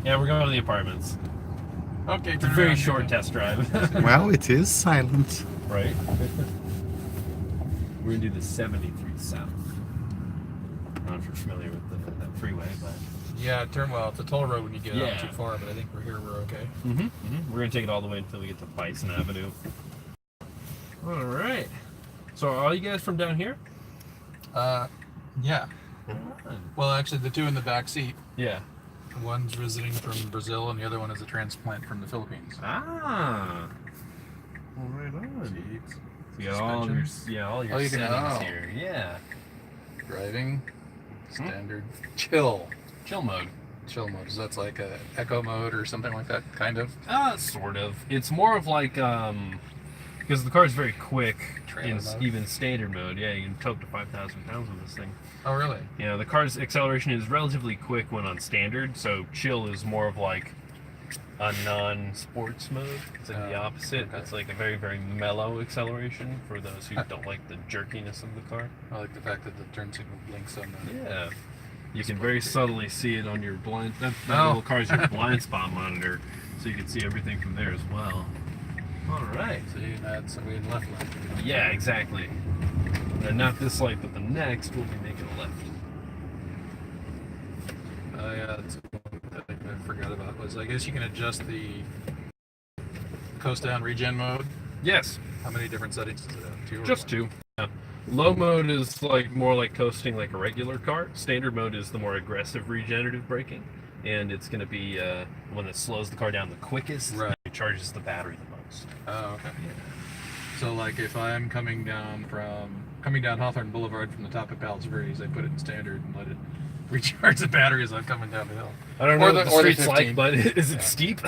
Yeah, we're going to the apartments. Okay, It's a very short test drive. Well, it is silent. Right? We're going to do the 73 South. I don't know if you're familiar with that freeway, but... Yeah, well, it's a toll road when you get out Yeah. too far, but I think we're okay. We're going to take it all the way until we get to Bison Avenue. All right. So are all you guys from down here? Yeah. Well, actually, the two in the back seat, Yeah. one's visiting from Brazil, and the other one is a transplant from the Philippines. Ah. Well, right on. Seats, So you got all your, all your Oh, you can- settings oh. here. Yeah. Driving, standard, chill Chill mode. So that's like a echo mode or something like that, kind of. Sort of. It's more of like, because the car is very quick Trailer in mode? even standard mode. Yeah, you can tow up to 5,000 pounds with this thing. Oh, really? You know, the car's acceleration is relatively quick when on standard, so chill is more of like a non-sports mode. It's like the opposite. Okay. It's like a very, very mellow acceleration for those who don't like the jerkiness of the car. I like the fact that the turn signal blinks on the... Yeah. You can very subtly see it on your blind... That Oh. little car's your blind spot monitor, so you can see everything from there as well. All right. So you can add somebody in left lane. Yeah, exactly. And not this light, but the next, we'll be making a left. Yeah, that's one that I forgot about. Was I guess you can adjust the coast down regen mode. Yes. How many different settings does it have? Two or Just one? two. Yeah. Low mode is like more like coasting like a regular car. Standard mode is the more aggressive regenerative braking, and it's going to be one that slows the car down the quickest. Right. And charges the battery the most. Oh, okay. So like if I'm coming down Hawthorne Boulevard from the top of Palos Verdes, I put it in standard and let it recharge the battery as I'm coming down the hill. I don't know Or what the- the or the street's like, 15. but is it Yeah. steep?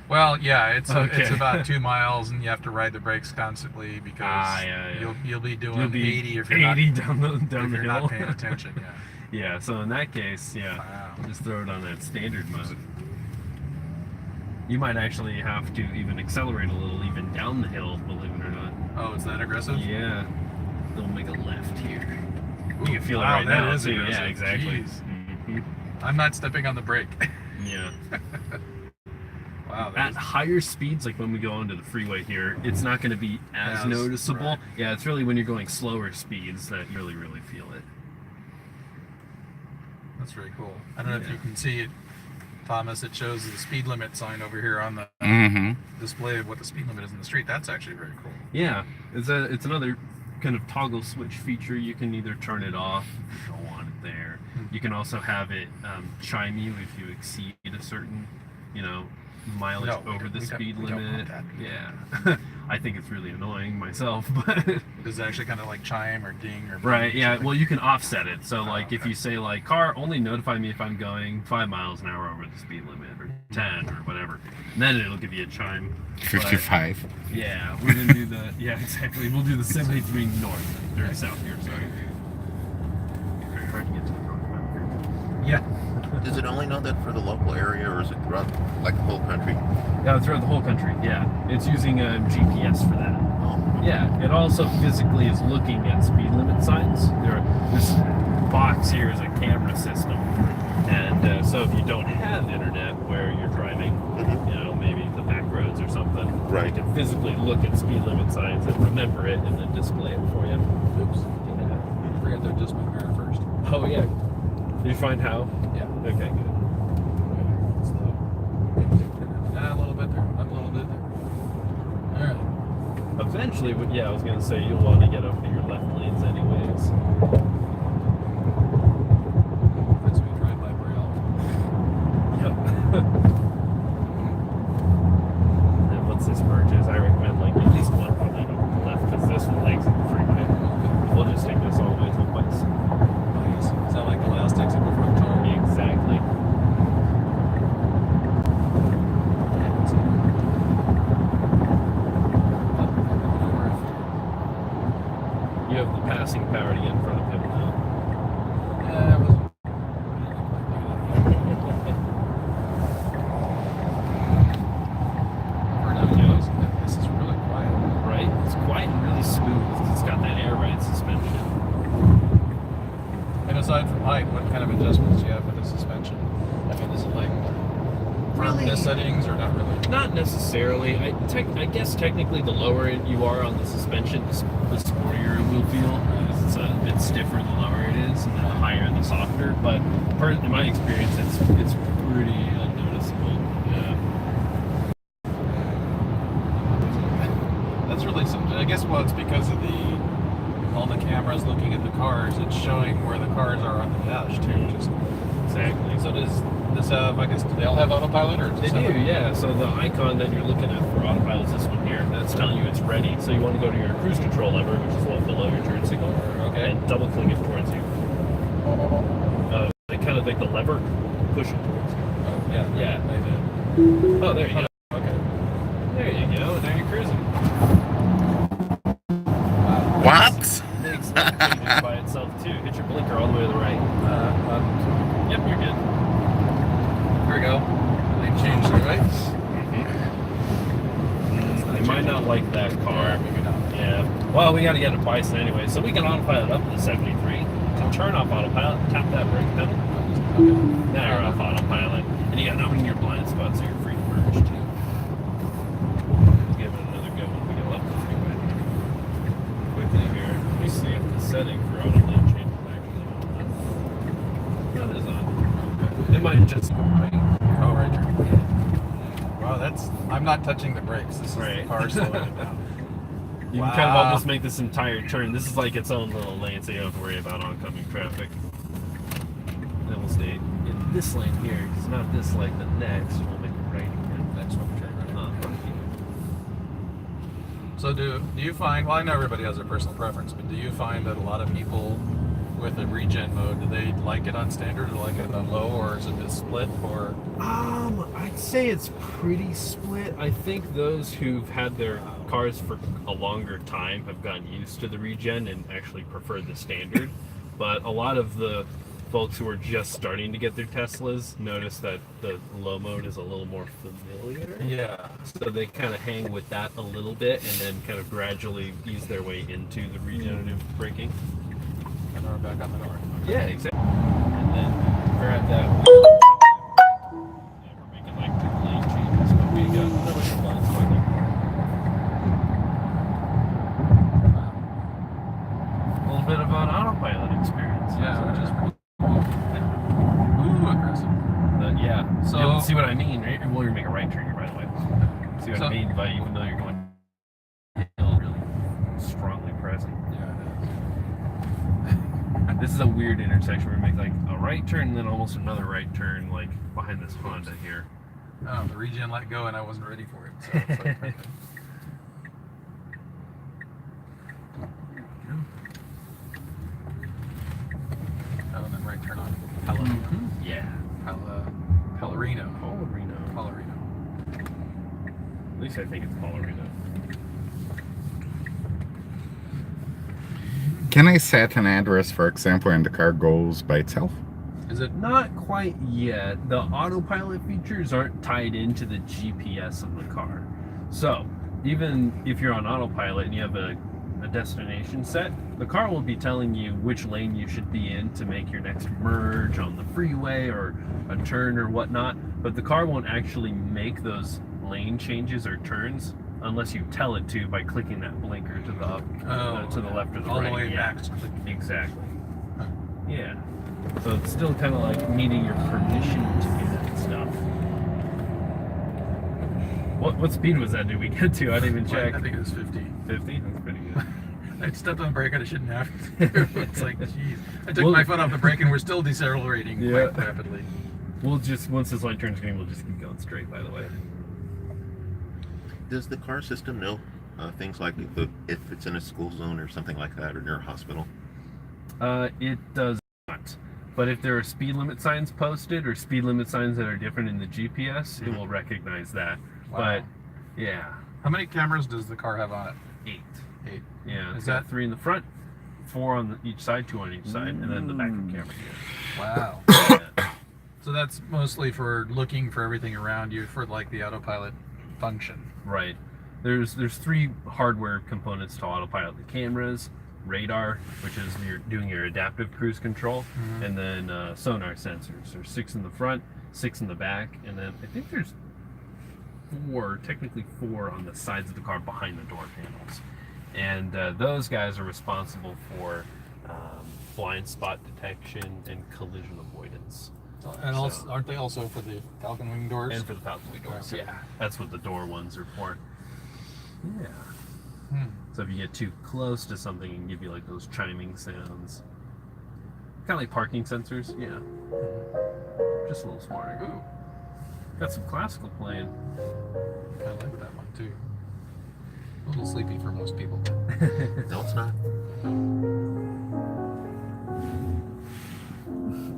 Well, yeah, it's Okay. about 2 miles, and you have to ride the brakes constantly because yeah. you'll be doing You'll be 80 if you're 80 not down the if hill. you're not paying attention. Yeah. Yeah, so in that case, yeah, Wow. just throw it on that standard mode. You might actually have to even accelerate a little, even down the hill, believe it or not. Oh, it's that aggressive? Yeah, they'll make a left here. Ooh, You can feel wow, it right that now is too. aggressive. Yeah, exactly. Jeez. hmm I'm not stepping on the brake. Yeah. Wow. At higher speeds, like when we go onto the freeway here, it's not going to be as noticeable. right. Yeah, it's really when you're going slower speeds that you really feel it. That's very cool. I don't know if you can see it, Thomas. It shows the speed limit sign over here on the display of what the speed limit is in the street. That's actually very cool. Yeah, it's another kind of toggle switch feature. You can either turn it off if you don't want it there. You can also have it chime you if you exceed a certain, mileage No, over the we don't- speed we don't limit. want that. Yeah, I think it's really annoying myself, but Does it actually kind of like chime or ding or right, beep or yeah. something? Well, you can offset it. So like if okay. you say like car only notify me if I'm going 5 miles an hour over the speed limit or 10 or whatever, and then it'll give you a chime. 55. But, yeah, we're gonna do the exactly. We'll do the 73 north or south here. Sorry. It's very hard to get to the north map here. Yeah. Does it only know that for the local area, or is it throughout, like, the whole country? Yeah, throughout the whole country. Yeah, it's using a GPS for that. Oh, Yeah, it also physically is looking at speed limit signs. This box here is a camera system, and so if you don't have internet where you're driving, maybe the back roads or something, Right. you can physically look at speed limit signs and remember it, and then display it for you. Oops. Yeah. Forgot to adjust my mirror first. Oh yeah. Did you find how? Yeah. Okay, good. Slow. A little bit there. Up a little bit there. All right. Eventually, I was gonna say you'll want to get over to your left lanes anyways. That's when you drive by Braille. Yep. And once this merges, I recommend like at least one probably to the left because this one exits the freeway. We'll just take this all the way to the west. Nice. Is that like the last exit before the tunnel? Exactly. You have the passing power to get in front firmness settings, or not really? Not necessarily. I guess technically the lower you are on the suspension, the sportier it will feel. It's a bit stiffer the lower it is, and then the higher the softer. But in my experience, it's pretty unnoticeable. Yeah. That's really something. I guess it's because of all the cameras looking at the cars. It's showing where the cars are on the dash too. Just Exactly. so does this have? I guess do they all have autopilot or? They do, yeah. So the icon that you're looking at for autopilot is this one here. That's telling you it's ready. So you want to go to your cruise control lever, which is below your turn signal, Okay. and double click it towards you. Kind of like the lever, push it towards you. Oh, yeah. Yeah. They did. Oh, there you go. Okay. There you go. Now you're cruising. What? Makes it by itself too. Hit your blinker all the way to the right. Yep, you're good. Here we go. They changed it, right? They might not like that car. Maybe not. Yeah. Well, we got to get a Bison anyway, so we can autopilot up to 73. To turn off autopilot, tap that brake pedal. Now you're off autopilot, and you got nothing in your blind spot, so you're free to merge too. Give it another go when we get left the freeway. Quickly here, let me see if the setting for auto lane change is actually on. That is on. It might just go right. Oh, right. Wow, I'm not touching the brakes. This is Right. the car slowing it down. You can kind of almost make this entire turn. This is like its own little lane, so you don't have to worry about oncoming traffic. Then we'll stay in this lane here. It's not this lane, the next. We'll make it right again. Next one, turn right. Uh-huh. So do you find? Well, I know everybody has their personal preference, but do you find that a lot of people with the regen mode, do they like it on standard or like it on low, or is it a split? Or I'd say it's pretty split. I think those who've had their cars for a longer time have gotten used to the regen and actually prefer the standard. But a lot of the folks who are just starting to get their Teslas notice that the low mode is a little more familiar. yeah, So they kind of hang with that a little bit and then kind of gradually ease their way into the regenerative braking. and we're back on the north. Yeah, exactly. And then grab that wheel. Yeah, we're making like 2 lane changes, but we got no blind spot there. A little bit of an autopilot experience. Yeah, which is pretty cool. Ooh, aggressive. Yeah. So- Yeah, see what I mean, right? Well, you're making a right turn here, by the way. See what So- I mean by even though you're going hill, really strongly present. Yeah, This is a weird intersection where we make like a right turn and then almost another right turn, like behind this Honda here. it is. Oh, the regen let go, and I wasn't ready for it. So it's like, perfect. Oh, and then right turn on Palomino. Yeah. Palorino. Paularino. Palorino. At least I think it's Paularino. Can I set an address, for example, and the car goes by itself? Is it? Not quite yet. The autopilot features aren't tied into the GPS of the car. So, even if you're on autopilot and you have a destination set, the car will be telling you which lane you should be in to make your next merge on the freeway or a turn or whatnot. But the car won't actually make those lane changes or turns unless you tell it to by clicking that blinker to the left or the all right. the way Yeah. back. Just click. Exactly. Yeah. So it's still kind of like needing your permission to do that stuff. What speed was that? Did we get to? I didn't even check. I think it was 50. 50? That's pretty good. I stepped on the brake. I shouldn't have. It's like, geez. I took Well- my foot off the brake, and we're still decelerating Yeah. quite rapidly. We'll just, once this light turns green, we'll just keep going straight, by the way. Does the car system know things like if it's in a school zone or something like that, or near a hospital? It does not. But if there are speed limit signs posted or speed limit signs that are different in the GPS, it will recognize that. Wow. But, yeah, How many cameras does the car have on it? 8. 8. Yeah, Is it's got that- 3 in the front, 4 on each side, 2 on each side, and then the backup camera here. Wow. Yeah. So that's mostly for looking for everything around you for like the autopilot function. Right. There's 3 hardware components to autopilot: the cameras, radar, which is doing your adaptive cruise control, and then sonar sensors. There's 6 in the front 6 in the back, and then I think there's technically four on the sides of the car behind the door panels. And those guys are responsible for blind spot detection and collision avoidance. And also, aren't they also for the Falcon Wing doors? And for the Falcon Wing doors, Okay. yeah. That's what the door ones are for. Yeah. So if you get too close to something, it can give you like those chiming sounds. Kind of like parking sensors, yeah. Just a little smarter. Ooh. Got some classical playing. I like that one too. A little sleepy for most people. No, it's not.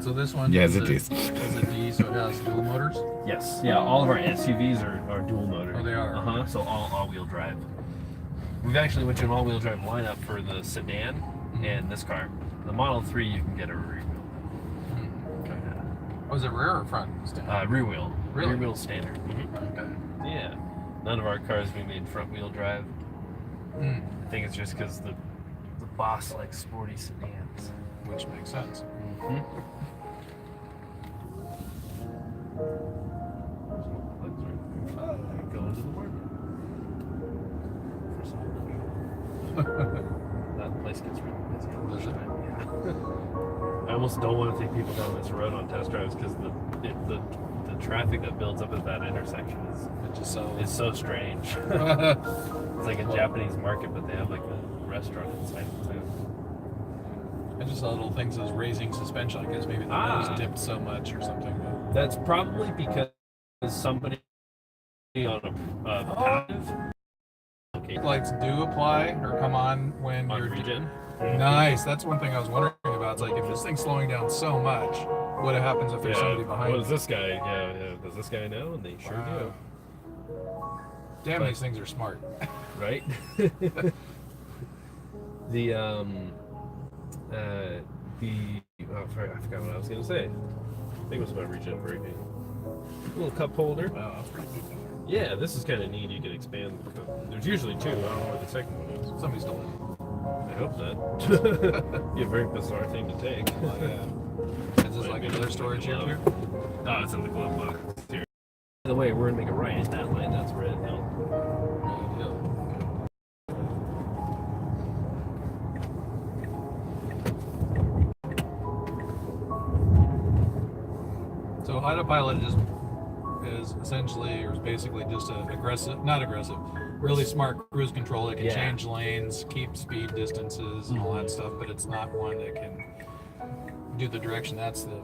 So this one Yes, is it is. Is a D, so it has dual motors. Yes, yeah, all of our SUVs are dual motor. Oh, they are? Uh-huh, so all-wheel drive. We've actually went to an all-wheel drive lineup for the sedan and this car. The Model 3, you can get a rear wheel. Okay. Oh, is it rear or front? Rear wheel. Really? Rear wheel standard. Okay. Yeah. None of our cars we made front-wheel drive. Mm. I think it's just because the boss likes sporty sedans. Which makes sense. Go into the market. For some that place gets really busy all the time. Yeah. I almost don't want to take people down this road on test drives because the traffic that builds up at that intersection is so strange. It's like a Japanese market, but they have like a restaurant inside it too. I just saw little things as raising suspension. I guess maybe the nose dipped so much or something. That's probably because somebody on a passive Lights do apply or come on when on you're regen. Nice. That's one thing I was wondering about. It's like if this thing's slowing down so much, what happens if there's somebody behind? What does this guy? Yeah. Does this guy know? And they sure do. Damn, But- these things are smart. Right? I forgot what I was gonna say. I think it was about regen braking. Little cup holder. Wow, that's pretty good. Yeah, this is kind of neat. You can expand. There's usually two. I don't know where the second one is. Somebody stole it. I hope not. Be a very bizarre thing to take. Oh, yeah. Is this like another storage here too? Oh, it's in the glove box. Here. By the way, we're gonna make a right. That line, that's red now. So autopilot is essentially or is basically just not aggressive, really smart cruise control. It can change lanes, keep speed distances and all that stuff, but it's not one that can do the direction. That's the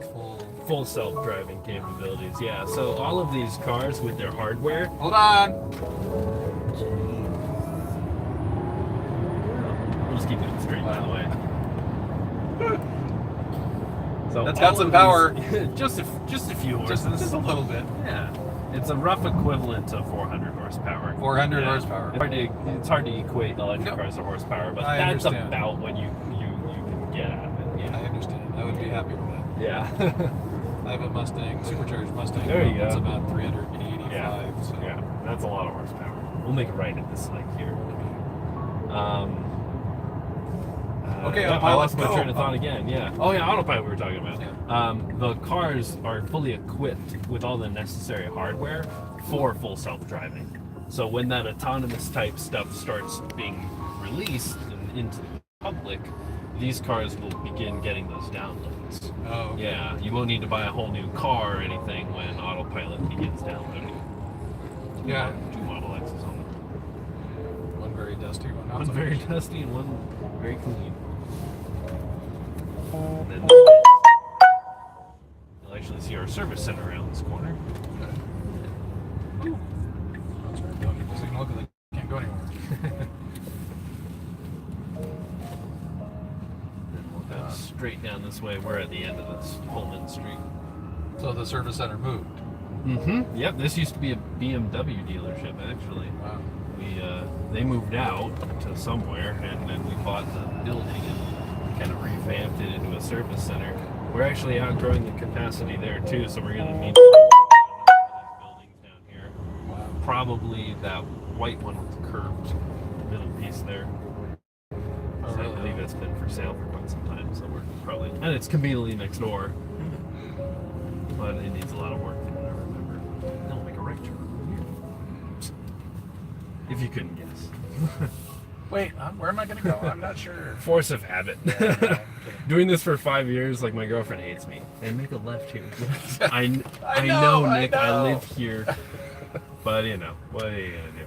Full self-driving capabilities. Yeah. So all of these cars with their hardware. Hold on. We'll just keep it straight, by the way. So That's all got some of power. these- just a few horses. Just a little bit. Yeah. It's a rough equivalent to 400 horsepower. 400 Yeah. horsepower. It's hard to equate electric Nope. cars to horsepower, but I that's understand. about what you can get out of it. I Yeah. understand. I would be happy with that. Yeah. I have a Mustang, supercharged Mustang. There you It's go. about 385. Yeah. So. Yeah. That's a lot of horsepower. We'll make it right at this like here. Okay, I autopilot, lost my go. train of thought again. Yeah. Oh yeah, autopilot we were talking about. Yeah. The cars are fully equipped with all the necessary hardware for full self-driving. So when that autonomous type stuff starts being released into the public, these cars will begin getting those downloads. Oh, okay. Yeah, you won't need to buy a whole new car or anything when autopilot begins downloading. Yeah. Two Model X's on them. One very dusty, one not One so very much. dusty and one very clean. And then you'll actually see our service center around this corner. Ooh. That's right. Don't need the signal because they can't go anywhere. Then we'll go straight down this way. We're at the end of this Pullman Street. So the service center moved. Mm-hmm. Yep, this used to be a BMW dealership actually. Wow. They moved out to somewhere, and then we bought the building and kind of revamped it into a service center. We're actually outgrowing the capacity there too, so we're going to need buildings down here. Wow. Probably that white one with the curved middle piece there. Oh, So I really? believe it's been for sale for quite some time, so we're probably, and it's conveniently next door, but it needs a lot of work If you couldn't guess. Wait, where am I going to go? I'm not sure. Force of habit. Doing this for 5 years, like my girlfriend hates me. And make a left here. I know, Nick. I live here. But you know, what are you gonna do?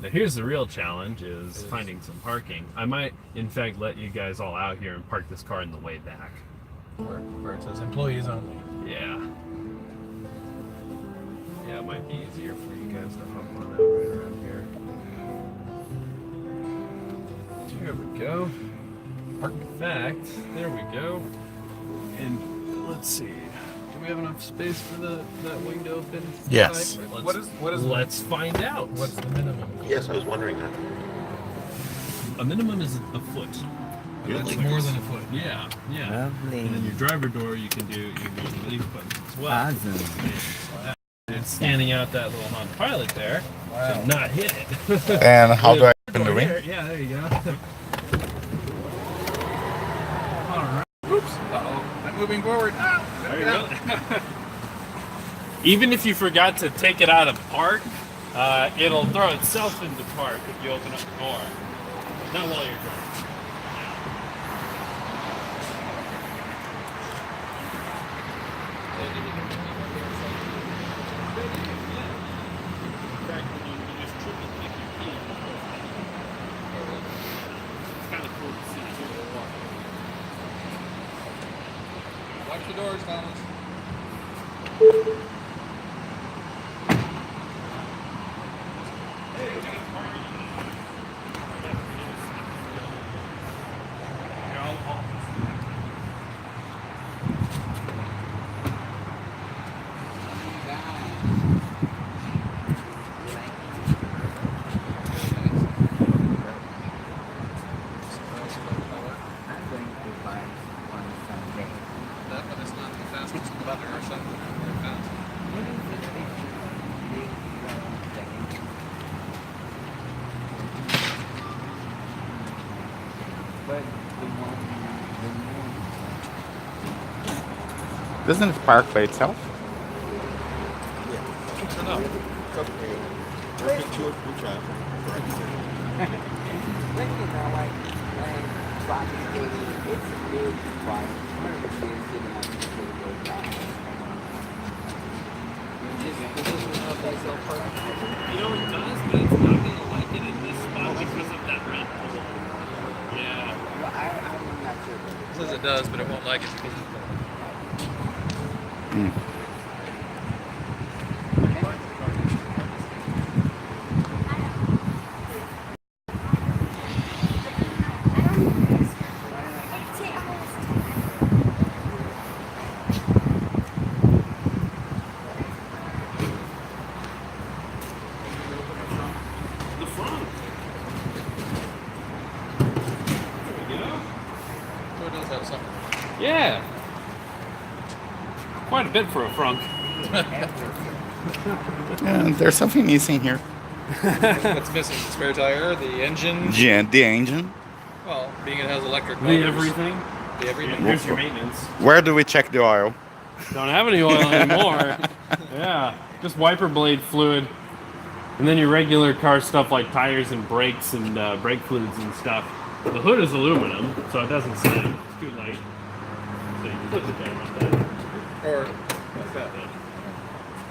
Now here's the real challenge: is finding some parking. I might, in fact, let you guys all out here and park this car in the way back. Where it says employees only. Yeah. Yeah, it might be easier for you guys to hop on out right around here. There we go. In fact, there we go. And let's see. Do we have enough space for that wing to open? Yes. Let's find out. What's the minimum? Yes, I was wondering that. A minimum is a foot. That's more than a foot. Yeah, yeah. Lovely. And then your driver door, you can do your relief buttons as well. Awesome. It's standing out that little Honda Pilot there, Wow. so not hit it. And how do I open the Door wing? here. Yeah, there you go. All right. Oops. Uh-oh. I'm moving forward. Ah, There you go. Even if you forgot to take it out of park, it'll throw itself into park if you open up the door. Not while you're driving. Watch the doors, Thomas. I'm going to buy one someday. That one is not the fastest butter or something. Very fast. What is the big second? But the one, Doesn't it park by itself? Turn up. It's okay. Perfect tour for traffic. when you know, like Bobby Katie, it's a big spot. One of the kids didn't have to go down. You know it does, but it's not gonna like it in this spot because of that red pole. Yeah. Well, I'm not sure. It says it does, but it won't like it because it's The front. There we go. so it does have something. Yeah. Quite a bit for a frunk. There's something missing here. What's missing? The spare tire, the engine. Yeah, the engine. Well, being it has electric The motors. everything. The everything. Here's your maintenance. Where do we check the oil? Don't have any oil anymore. Yeah. Just wiper blade fluid. And then your regular car stuff like tires and brakes and brake fluids and stuff. The hood is aluminum, so it doesn't slide. It's too light. So you put it down like that. Or like that.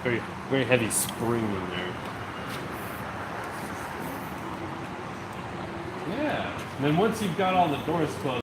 Very, very heavy spring in there. Yeah. And then once you've got all the doors closed,